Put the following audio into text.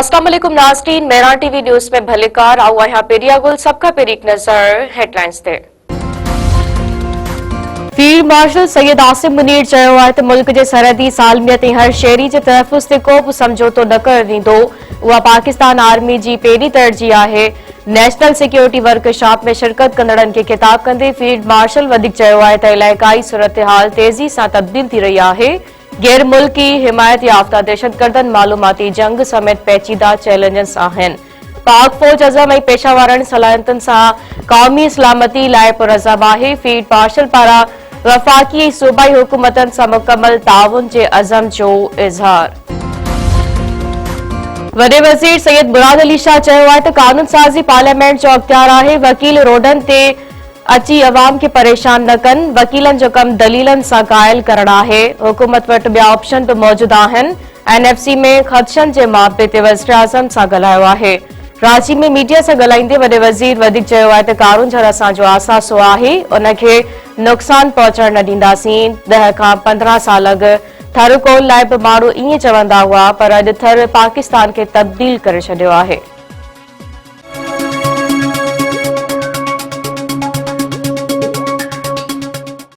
अस्सलाम वालेकुम नाज़रीन, मेरा टीवी न्यूज़ में भलेकार आओ यहाँ पेरिया गुल सबका पेरी एक नज़र हेडलाइंस ते। फील्ड मार्शल सैयद आसिम मुनीर चयो आहे त मुल्क जे सरहदी सालमियत ऐं हर शहरी जे तहफ़ुज़ ते को बि समझौतो न करणु ॾींदो। उहा पाकिस्तान आर्मी जी पहिरीं तरजीह आहे। नेशनल सिक्योरिटी वर्कशॉप में शिरकत कंदड़नि खे ख़िताब कंदे फील्ड मार्शल वधीक चयो आहे त इलाइक़ाई सूरतहाल तेज़ी सां तब्दील थी रही आहे। गैर मुल्की हिमायत याफ़्ता दहशतगर्दनि मालूमाती जंग समेत पेचीदा चैलेंजेस आहिनि। पाक फौज अज़म ऐं पेशा वारनि सलाहियतुनि सां क़ौमी सलामती लाइ पुरअज़म आहे। फील्ड मार्शल पारां वफ़ाक़ी ऐं सूबाई हुकूमतनि सां मुकमल ताउन जे अज़म जो इज़हार। वॾे वज़ीर सैयद मुराद अली शाह चयो आहे त कानून साज़ी पार्लियामेंट जो अख़्तियार आहे। वकील रोडनि ते अची अवाम खे परेशान न कनि। वकीलनि जो कम दलीलनि सां क़ाइल करणु आहे। हुकूमत वटि ॿिया ऑप्शन बि मौजूद आहिनि। एनएफसी में ख़दशनि जे मापे ते वज़ीर आज़म सां ॻाल्हायो आहे। रांची में मीडिया सां ॻाल्हाईंदे वॾे वज़ीर वधीक चयो आहे त कानून जड़ असांजो आसासो आहे, उनखे नुक़सान पहुचण न ॾींदासीं। 10 खां 15 साल अॻु थर कोल लाइ बि माण्हू ईअं चवंदा हुआ, पर अॼु थर पाकिस्तान खे तब्दील करे छॾियो आहे।